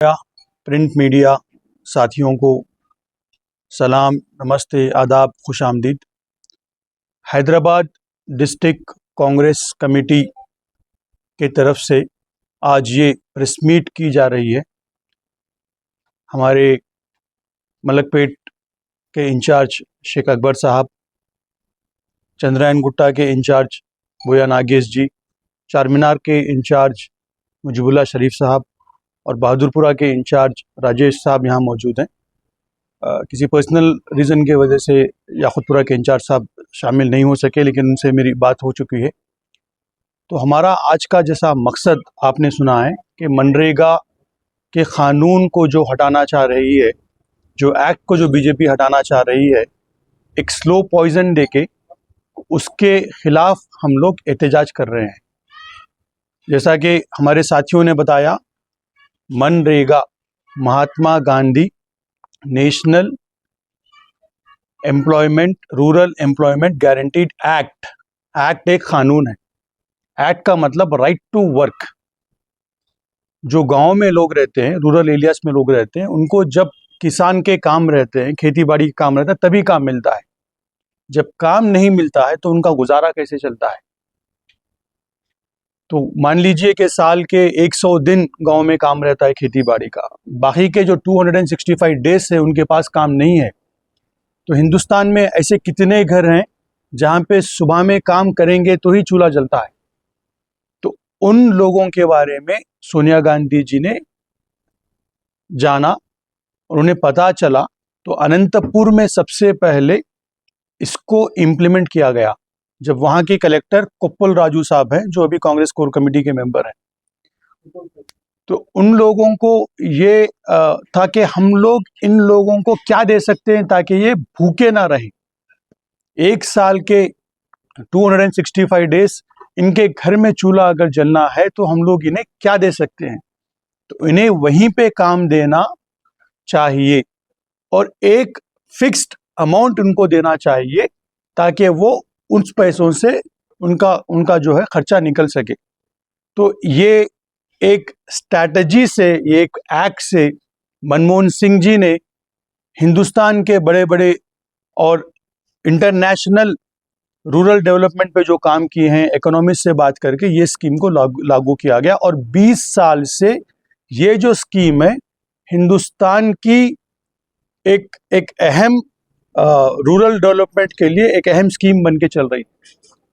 Print media साथियों को सलाम, नमस्ते, आदाब, खुश आमदीद। हैदराबाद डिस्ट्रिक्ट कांग्रेस कमेटी के तरफ से आज ये प्रेस मीट की जा रही है। हमारे मलकपेट के इंचार्ज शेख अकबर साहब, चंद्रायन गुट्टा के इंचार्ज बोया नागेश जी, चारमीनार के इंचार्ज मुजिबुल्लाह शरीफ साहब और बहादुरपुरा के इंचार्ज राजेश साहब यहाँ मौजूद हैं। किसी पर्सनल रीज़न के वजह से याकुतपुरा के इंचार्ज साहब शामिल नहीं हो सके, लेकिन उनसे मेरी बात हो चुकी है। तो हमारा आज का जैसा मकसद आपने सुना है कि मनरेगा के क़ानून को जो हटाना चाह रही है, जो एक्ट को जो बीजेपी हटाना चाह रही है, एक स्लो पॉइजन देके उसके ख़िलाफ़ हम लोग एहतजाज कर रहे हैं। जैसा कि हमारे साथियों ने बताया, MNREGA Mahatma Gandhi national employment rural employment guaranteed act एक कानून है। एक्ट का मतलब राइट टू वर्क। जो गांव में लोग रहते हैं, रूरल एरियाज में लोग रहते हैं, उनको जब किसान के काम रहते हैं, खेती बाड़ी के काम रहता है, तभी काम मिलता है। जब काम नहीं मिलता है तो उनका गुजारा कैसे चलता है? तो मान लीजिए कि साल के 100 दिन गांव में काम रहता है खेती बाड़ी का, बाकी के जो 265 डेज है उनके पास काम नहीं है। तो हिंदुस्तान में ऐसे कितने घर हैं जहां पे सुबह में काम करेंगे तो ही चूल्हा जलता है। तो उन लोगों के बारे में सोनिया गांधी जी ने जाना और उन्हें पता चला, तो अनंतपुर में सबसे पहले इसको इम्प्लीमेंट किया गया, जब वहाँ के कलेक्टर कोप्पल राजू साहब हैं, जो अभी कांग्रेस कोर कमेटी के मेंबर हैं। तो उन लोगों को ये था कि हम लोग इन लोगों को क्या दे सकते हैं ताकि ये भूखे ना रहें। एक साल के 265 डेज इनके घर में चूल्हा अगर जलना है तो हम लोग इन्हें क्या दे सकते हैं? तो इन्हें वहीं पे काम देना चाहिए और एक फिक्स्ड अमाउंट उनको देना चाहिए ताकि वो उन पैसों से उनका जो है खर्चा निकल सके। तो ये एक स्ट्रैटेजी से, ये एक एक्ट से मनमोहन सिंह जी ने हिंदुस्तान के बड़े बड़े और इंटरनेशनल रूरल डेवलपमेंट पे जो काम किए हैं, इकोनॉमिस्ट से बात करके ये स्कीम को लागू किया गया। और 20 साल से ये जो स्कीम है हिंदुस्तान की एक अहम रूरल डेवलपमेंट के लिए एक अहम स्कीम बन के चल रही है।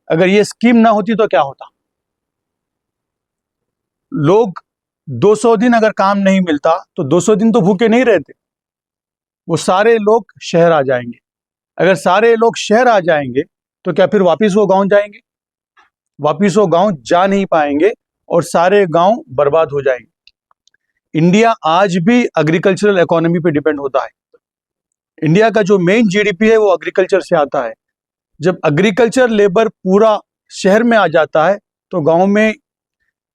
अगर ये स्कीम ना होती तो क्या होता? लोग 200 दिन अगर काम नहीं मिलता तो 200 दिन तो भूखे नहीं रहते, वो सारे लोग शहर आ जाएंगे। अगर सारे लोग शहर आ जाएंगे तो क्या फिर वापिस वो गांव जाएंगे? वापिस वो गांव जा नहीं पाएंगे और सारे गांव बर्बाद हो जाएंगे। इंडिया आज भी एग्रीकल्चरल इकोनॉमी पे डिपेंड होता है। इंडिया का जो मेन जीडीपी है वो एग्रीकल्चर से आता है। जब एग्रीकल्चर लेबर पूरा शहर में आ जाता है तो गांव में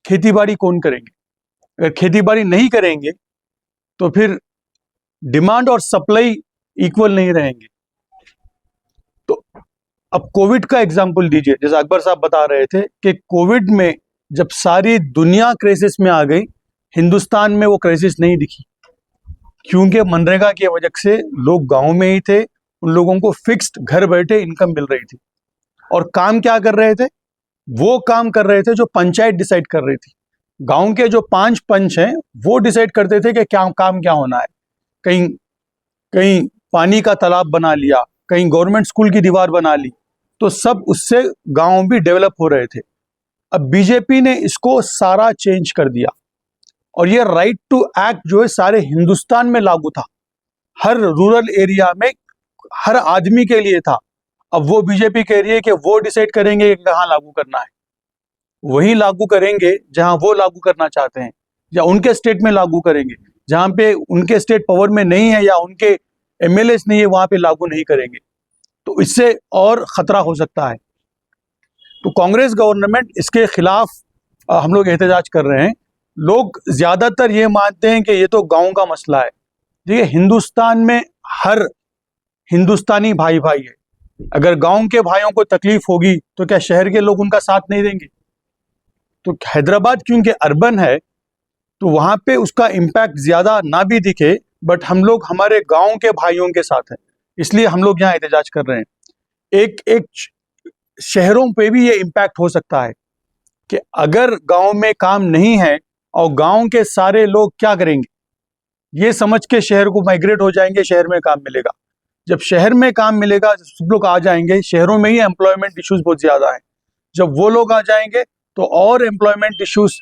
खेतीबाड़ी कौन करेंगे? अगर खेतीबाड़ी नहीं करेंगे तो फिर डिमांड और सप्लाई इक्वल नहीं रहेंगे। तो अब कोविड का एग्जांपल दीजिए, जैसा अकबर साहब बता रहे थे कि कोविड में जब सारी दुनिया क्राइसिस में आ गई, हिंदुस्तान में वो क्राइसिस नहीं दिखी, क्योंकि मनरेगा की वजह से लोग गांव में ही थे, उन लोगों को फिक्स्ड घर बैठे इनकम मिल रही थी। और काम क्या कर रहे थे? वो काम कर रहे थे जो पंचायत डिसाइड कर रही थी। गांव के जो 5 पंच हैं वो डिसाइड करते थे कि क्या काम क्या होना है। कहीं कहीं पानी का तालाब बना लिया, कहीं गवर्नमेंट स्कूल की दीवार बना ली, तो सब उससे गांव भी डेवलप हो रहे थे। अब बीजेपी ने इसको सारा चेंज कर दिया और ये राइट टू एक्ट जो है सारे हिंदुस्तान में लागू था, हर रूरल एरिया में हर आदमी के लिए था। अब वो बीजेपी कह रही है कि वो डिसाइड करेंगे कि कहाँ लागू करना है। वहीं लागू करेंगे जहां वो लागू करना चाहते हैं, या उनके स्टेट में लागू करेंगे। जहां पे उनके स्टेट पावर में नहीं है या उनके एमएलए नहीं है, वहां पे लागू नहीं करेंगे। तो इससे और खतरा हो सकता है। तो कांग्रेस गवर्नमेंट इसके खिलाफ हम लोग एहतजाज कर रहे हैं। लोग ज्यादातर ये मानते हैं कि ये तो गांव का मसला है। देखिए, हिंदुस्तान में हर हिंदुस्तानी भाई भाई है। अगर गांव के भाइयों को तकलीफ होगी तो क्या शहर के लोग उनका साथ नहीं देंगे? तो हैदराबाद क्योंकि अर्बन है तो वहाँ पे उसका इम्पैक्ट ज़्यादा ना भी दिखे, बट हम लोग हमारे गांव के भाइयों के साथ हैं, इसलिए हम लोग यहाँ एहतजाज कर रहे हैं। एक एक शहरों पे भी ये इम्पैक्ट हो सकता है कि अगर गांव में काम नहीं है और गांव के सारे लोग क्या करेंगे, ये समझ के शहर को माइग्रेट हो जाएंगे, शहर में काम मिलेगा। जब शहर में काम मिलेगा, सब लोग आ जाएंगे, शहरों में ही एम्प्लॉयमेंट इश्यूज बहुत ज़्यादा हैं। जब वो लोग आ जाएंगे तो और एम्प्लॉयमेंट इश्यूज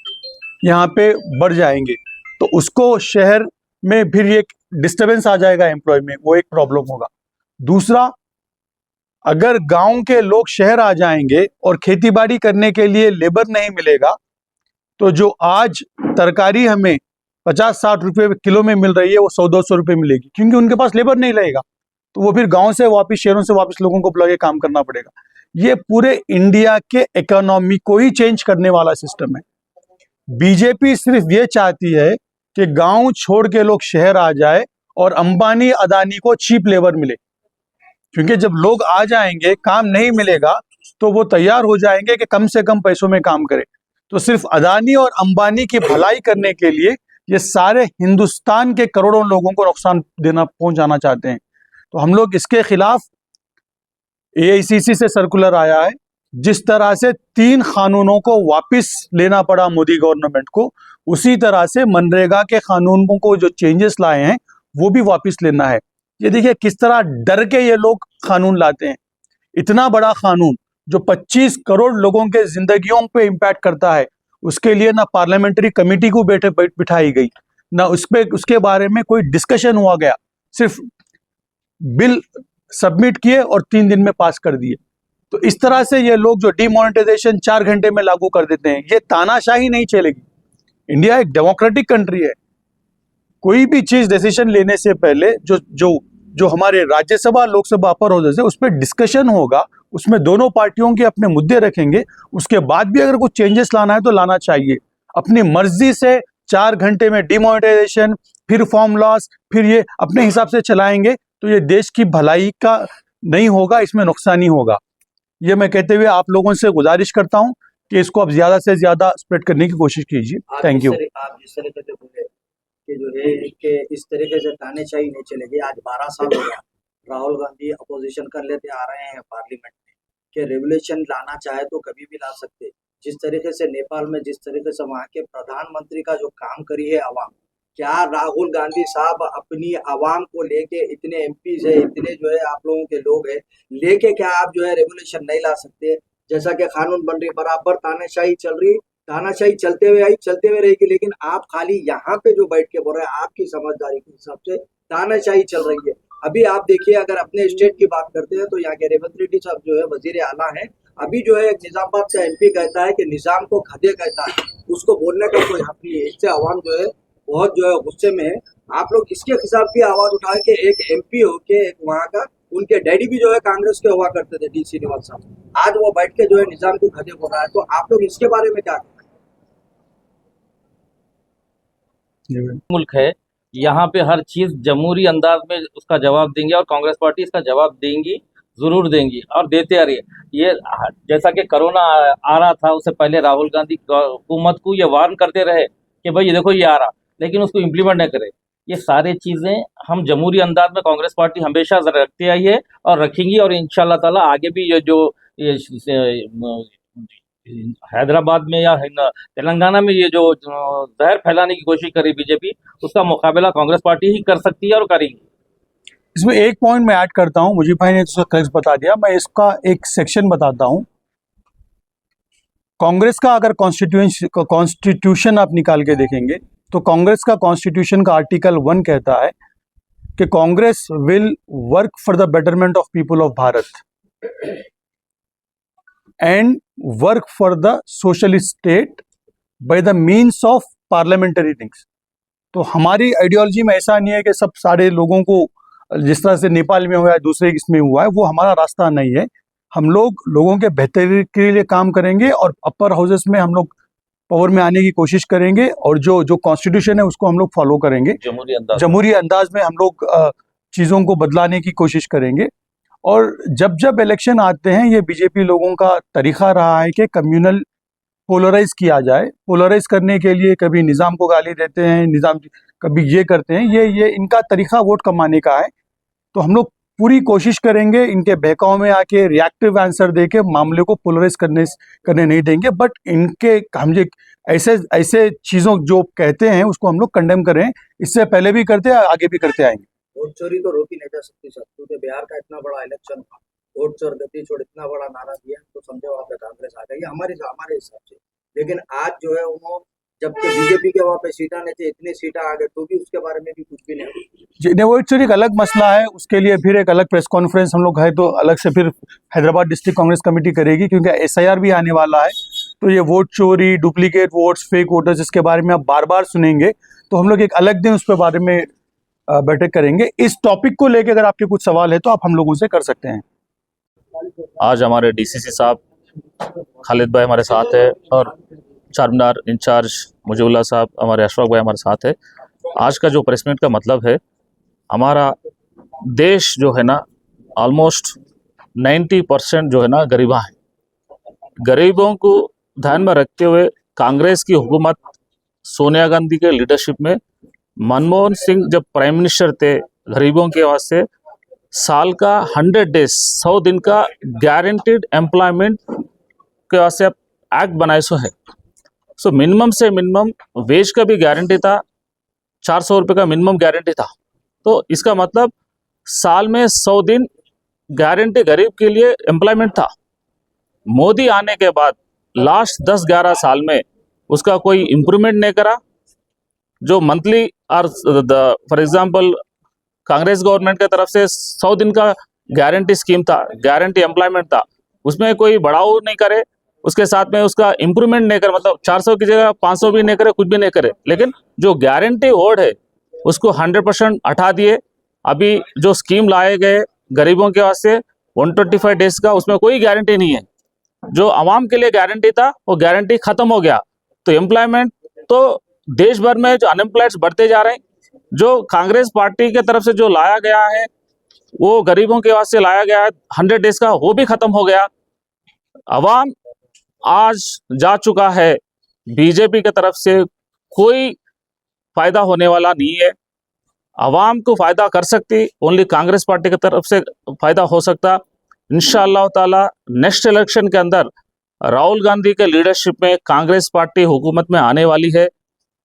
यहाँ पे बढ़ जाएंगे, तो उसको शहर में फिर एक डिस्टर्बेंस आ जाएगा एम्प्लॉय में, वो एक प्रॉब्लम होगा। दूसरा, अगर गांव के लोग शहर आ जाएंगे और खेतीबाड़ी करने के लिए लेबर नहीं मिलेगा, तो जो आज तरकारी हमें 50-60 रुपए किलो में मिल रही है, वो 100-200 रुपए मिलेगी, क्योंकि उनके पास लेबर नहीं रहेगा। तो वो फिर गांव से वापस, शहरों से वापस लोगों को बुला के काम करना पड़ेगा। ये पूरे इंडिया के इकोनॉमी को ही चेंज करने वाला सिस्टम है। बीजेपी सिर्फ ये चाहती है कि गांव छोड़ के लोग शहर आ जाए और अंबानी अदानी को चीप लेबर मिले, क्योंकि जब लोग आ जाएंगे, काम नहीं मिलेगा, तो वो तैयार हो जाएंगे कि कम से कम पैसों में काम करें। तो सिर्फ अदानी और अंबानी की भलाई करने के लिए ये सारे हिंदुस्तान के करोड़ों लोगों को नुकसान पहुंचाना चाहते हैं। तो हम लोग इसके खिलाफ, एआईसीसी से सर्कुलर आया है, जिस तरह से 3 कानूनों को वापस लेना पड़ा मोदी गवर्नमेंट को, उसी तरह से मनरेगा के कानूनों को जो चेंजेस लाए हैं वो भी वापस लेना है। ये देखिए किस तरह डर के ये लोग कानून लाते हैं। इतना बड़ा कानून जो 25 करोड़ लोगों के जिंदगियों पे इम्पैक्ट करता है, उसके लिए ना पार्लियामेंट्री कमेटी को बिठाई गई, ना उसके बारे में कोई डिस्कशन हुआ गया, सिर्फ बिल सबमिट किए और 3 दिन में पास कर दिए। तो इस तरह से ये लोग जो डिमोनेटाइजेशन 4 घंटे में लागू कर देते हैं, ये तानाशाही नहीं चलेगी। इंडिया एक डेमोक्रेटिक कंट्री है। कोई भी चीज डिसीजन लेने से पहले जो जो जो हमारे राज्यसभा लोकसभा अपर हाउसेस है, उस पर डिस्कशन होगा, उसमें दोनों पार्टियों के अपने मुद्दे रखेंगे, उसके बाद भी अगर कुछ चेंजेस लाना है तो लाना चाहिए। अपनी मर्जी से 4 घंटे में डिमोनेटाइजेशन, फिर फॉर्म लॉस, फिर ये अपने हिसाब से चलाएंगे, तो ये देश की भलाई का नहीं होगा, इसमें नुकसान ही होगा। ये मैं कहते हुए आप लोगों से गुजारिश करता हूं कि इसको आप ज्यादा से ज्यादा स्प्रेड करने की कोशिश कीजिए। Thank you. आप जिस तरीके से बोले कि जो है कि इस तरीके से तानाशाही नहीं चलेगी। आज 12 साल हो गया, राहुल गांधी अपोजिशन कर लेते आ रहे हैं पार्लियामेंट में कि रेवोल्यूशन लाना चाहे तो कभी भी ला सकते। जिस तरीके से नेपाल में, जिस तरीके से वहाँ के प्रधानमंत्री का जो काम करी है आवाम, क्या राहुल गांधी साहब अपनी आवाम को लेके, इतने एमपीज है, इतने जो है आप लोगों के लोग है लेके, क्या आप जो है रेवोल्यूशन नहीं ला सकते? जैसा कि कानून बन रही, बराबर तानाशाही चल रही, तानाशाही चलते हुए आई, चलते हुए रहेगी, लेकिन आप खाली यहाँ पे जो बैठ के बोल रहे हैं, आपकी समझदारी के हिसाब से तानाशाही चल रही है। अभी आप देखिए, अगर अपने स्टेट की बात करते हैं तो यहाँ के रेवंत रेड्डी साहब जो है वजीर आला है, अभी जो है एक निजामाबाद से एमपी कहता है कि निजाम को खदे कहता है, उसको बोलने का कोई हक नहीं है। इससे आवाम जो है बहुत जो है गुस्से में है। आप लोग इसके खिलाफ भी आवाज उठाए कि एक एमपी हो के, एक वहाँ का, उनके डैडी भी जो है कांग्रेस के हुआ करते थे, डी श्रीनिवास साहब, आज वो बैठ के जो है निजाम को खदे बोल रहा है। तो आप लोग इसके बारे में क्या कहते हैं? मुल्क है, यहाँ पे हर चीज जमहूरी अंदाज में उसका जवाब देंगे और कांग्रेस पार्टी इसका जवाब देंगी, जरूर देंगी और देते आ रही है। ये जैसा कि कोरोना आ रहा था, उससे पहले राहुल गांधी हुकूमत को ये वार्न करते रहे कि भाई ये देखो ये आ रहा, लेकिन उसको इम्प्लीमेंट नहीं करे। ये सारी चीजें हम जमहूरी अंदाज में कांग्रेस पार्टी हमेशा रखते आई है और रखेंगी, और इंशाल्लाह ताला आगे भी ये जो हैदराबाद में या तेलंगाना में ये जो जहर फैलाने की कोशिश करी बीजेपी, उसका मुकाबला कांग्रेस पार्टी ही कर सकती है और करेगी। इसमें एक पॉइंट मैं ऐड करता हूं, मुझे भाई ने तो करेक्ट बता दिया, मैं इसका एक सेक्शन बताता हूं। कांग्रेस का अगर कॉन्स्टिट्यूशन आप निकाल के देखेंगे तो कांग्रेस का कॉन्स्टिट्यूशन का आर्टिकल 1 कहता है कि Congress will work for the betterment of people of Bharat and work for the socialist state by the means of parliamentary things. तो हमारी आइडियोलॉजी में ऐसा नहीं है कि सब सारे लोगों को, जिस तरह से नेपाल में हुआ है, दूसरे इसमें हुआ है, वो हमारा रास्ता नहीं है। हम लोग लोगों के बेहतरी के लिए काम करेंगे और अपर हाउसेस में हम लोग पावर में आने की कोशिश करेंगे, और जो जो कॉन्स्टिट्यूशन है उसको हम लोग फॉलो करेंगे। जमहूरी अंदाज में हम लोग चीज़ों को बदलाने की कोशिश करेंगे। और जब जब इलेक्शन आते हैं, ये बीजेपी लोगों का तरीका रहा है कि कम्युनल पोलराइज किया जाए। पोलराइज करने के लिए कभी निज़ाम को गाली देते हैं, निज़ाम कभी ये करते हैं, ये इनका तरीका वोट कमाने का है। तो हम लोग पूरी कोशिश करेंगे इनके बहकाव में आके रिएक्टिव आंसर दे के मामले को पोलराइज करने नहीं देंगे। बट इनके हम जो ऐसे चीज़ों जो कहते हैं उसको हम लोग कंडेम करें, इससे पहले भी करते हैं, आगे भी करते आएंगे। वोट चोरी तो रोकी नहीं जा सकती सर, क्योंकि बिहार का इतना बड़ा इलेक्शन था, वोट चोर गति छोड़ इतना बड़ा नारा दिया, तो समझो वहाँ पे कांग्रेस आ गई हमारे हिसाब से। लेकिन आज जो है उन्होंने, जबकि बीजेपी के वहाँ पे सीटा नहीं थी, इतनी सीटा आ गई, तो भी उसके बारे में भी कुछ भी नहीं। जी, वोट चोरी एक अलग मसला है, उसके लिए फिर एक अलग प्रेस कॉन्फ्रेंस हम लोग है तो अलग से फिर हैदराबाद डिस्ट्रिक्ट कांग्रेस कमेटी करेगी, क्योंकि SIR भी आने वाला है। तो ये वोट चोरी, डुप्लीकेट वोट्स, फेक वोटर्स, इसके बारे में आप बार बार सुनेंगे, तो हम लोग एक अलग दिन उस पर बारे में बैठक करेंगे। इस टॉपिक को लेकर अगर आपके कुछ सवाल है तो आप हम लोगों से कर सकते हैं। आज हमारे DCC साहब खालिद भाई हमारे साथ है और चारमीनार इंचार्ज मुजीबुल्लाह साहब, हमारे अशफाक भाई हमारे साथ है। आज का जो प्रेस मीट का मतलब है, हमारा देश जो है ना ऑलमोस्ट 90% जो है ना गरीबा है। गरीबों को ध्यान में रखते हुए कांग्रेस की हुकूमत सोनिया गांधी के लीडरशिप में, मनमोहन सिंह जब प्राइम मिनिस्टर थे, गरीबों के वास्ते साल का 100 डेज 100 दिन का गारंटीड एम्प्लॉयमेंट के वास्ते एक्ट बनाए सो है। सो मिनिमम से मिनिमम वेज का भी गारंटी था, 400 रुपये का मिनिमम गारंटी था। तो इसका मतलब साल में 100 दिन गारंटी गरीब के लिए एम्प्लॉयमेंट था। मोदी आने के बाद लास्ट 10-11 साल में उसका कोई इम्प्रूवमेंट नहीं करा। जो मंथली और फॉर एग्जांपल कांग्रेस गवर्नमेंट की तरफ से 100 दिन का गारंटी स्कीम था, गारंटी एम्प्लॉयमेंट था, उसमें कोई बढ़ाव नहीं करे, उसके साथ में उसका इम्प्रूवमेंट नहीं करे, मतलब 400 की जगह 500 भी नहीं करे, कुछ भी नहीं करे। लेकिन जो गारंटी वर्ड है उसको 100% हटा दिए। अभी जो स्कीम लाए गए गरीबों के वास्ते 125 डेज का, उसमें कोई गारंटी नहीं है। जो आवाम के लिए गारंटी था वो गारंटी खत्म हो गया। तो एम्प्लॉयमेंट तो देश भर में जो अनएम्प्लॉयड बढ़ते जा रहे हैं, जो कांग्रेस पार्टी की तरफ से जो लाया गया है वो गरीबों के वास्ते लाया गया है 100 डेज का, वो भी खत्म हो गया। अवाम आज जा चुका है, बीजेपी की तरफ से कोई फायदा होने वाला नहीं है। अवाम को फायदा कर सकती ओनली कांग्रेस पार्टी की तरफ से फायदा हो सकता। इंशाअल्लाह ताला नेक्स्ट इलेक्शन के अंदर राहुल गांधी के लीडरशिप में कांग्रेस पार्टी हुकूमत में आने वाली है।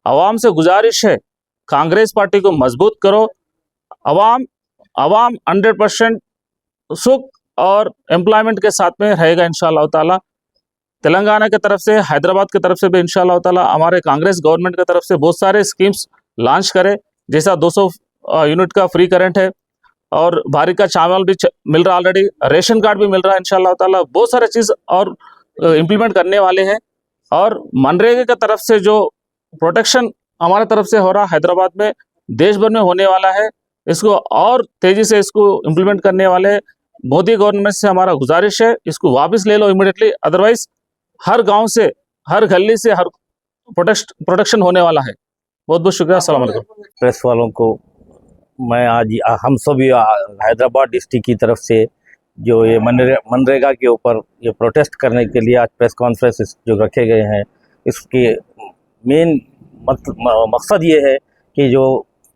अवाम से गुजारिश है, कांग्रेस पार्टी को मजबूत करो। अवाम 100% सुख और एम्प्लॉयमेंट के साथ में रहेगा इंशाअल्लाह ताला। तेलंगाना की तरफ से, हैदराबाद की तरफ से भी इंशाअल्लाह ताला हमारे कांग्रेस गवर्नमेंट की तरफ से बहुत सारे स्कीम्स लॉन्च करे, जैसा 200 यूनिट का फ्री करंट है और भारी का चावल भी मिल रहा, ऑलरेडी रेशन कार्ड भी मिल रहा है इंशाअल्लाह ताला। बहुत सारे चीज़ और इम्प्लीमेंट करने वाले हैं। और मनरेगा की तरफ से जो प्रोटेक्शन हमारे तरफ से हो रहा हैदराबाद में, देश भर में होने वाला है, इसको और तेजी से इसको इम्प्लीमेंट करने वाले मोदी गवर्नमेंट से हमारा गुजारिश है, इसको वापस ले लो इमीडिएटली, अदरवाइज हर गांव से, हर गली से हर प्रोटेक्शन होने वाला है। बहुत बहुत शुक्रिया। अस्सलाम वालेकुम। प्रेस वालों को मैं आज हम सभी हैदराबाद डिस्ट्रिक्ट की तरफ से जो ये मनरेगा के ऊपर ये प्रोटेस्ट करने के लिए आज प्रेस कॉन्फ्रेंस जो रखे गए हैं, इसके मेन मकसद ये है कि जो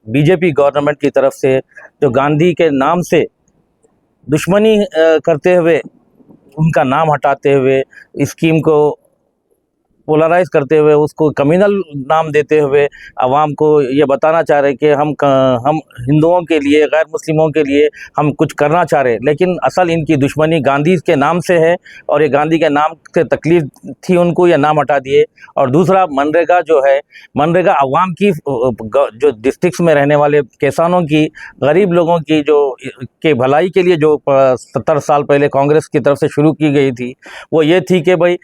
बीजेपी गवर्नमेंट की तरफ से जो गांधी के नाम से दुश्मनी करते हुए, उनका नाम हटाते हुए, स्कीम को पोलराइज करते हुए, उसको कम्युनल नाम देते हुए आवाम को ये बताना चाह रहे कि हम हिंदुओं के लिए, गैर मुस्लिमों के लिए हम कुछ करना चाह रहे, लेकिन असल इनकी दुश्मनी गांधी के नाम से है और ये गांधी के नाम से तकलीफ थी उनको, ये नाम हटा दिए। और दूसरा मनरेगा जो है, मनरेगा आवाम की जो डिस्ट्रिक्ट्स में रहने वाले किसानों की, गरीब लोगों की जो के भलाई के लिए जो 70 साल पहले कांग्रेस की तरफ से शुरू की गई थी, वो ये थी कि भाई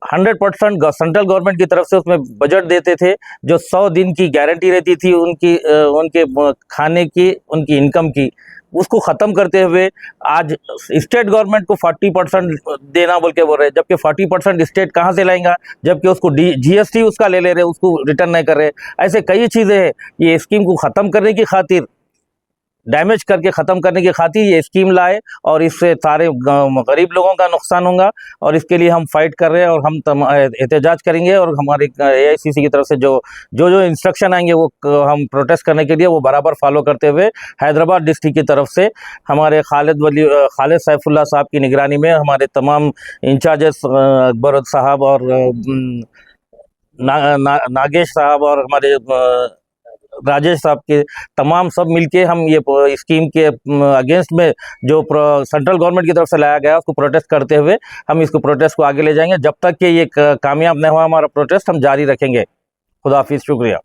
100% सेंट्रल गवर्नमेंट की तरफ से उसमें बजट देते थे, जो 100 दिन की गारंटी रहती थी उनके खाने की, उनकी इनकम की, उसको ख़त्म करते हुए आज स्टेट गवर्नमेंट को 40% देना बोल के बोल रहे हैं, जबकि 40% स्टेट कहाँ से लाएंगा, जबकि उसको GST उसका ले रहे, उसको रिटर्न नहीं कर रहे। ऐसे कई चीज़ें हैं। ये स्कीम को ख़त्म करने की खातिर डैमेज करके ख़त्म करने की खातिर ये स्कीम लाए और इससे सारे गरीब लोगों का नुकसान होगा और इसके लिए हम फाइट कर रहे हैं और हम एहतजाज करेंगे और हमारे AICC की तरफ से जो इंस्ट्रक्शन आएंगे वो हम प्रोटेस्ट करने के लिए वो बराबर फॉलो करते हुए हैदराबाद डिस्ट्रिक्ट की तरफ से हमारे खालिद सैफुल्लाह साहब की निगरानी में हमारे तमाम इंचार्जेस अकबर साहब और नागेश साहब और हमारे राजेश साहब के तमाम सब मिलके हम ये स्कीम के अगेंस्ट में जो सेंट्रल गवर्नमेंट की तरफ से लाया गया उसको प्रोटेस्ट करते हुए हम इसको प्रोटेस्ट को आगे ले जाएंगे। जब तक कि ये कामयाब नहीं हुआ हमारा प्रोटेस्ट हम जारी रखेंगे। खुदा हाफिज़, शुक्रिया।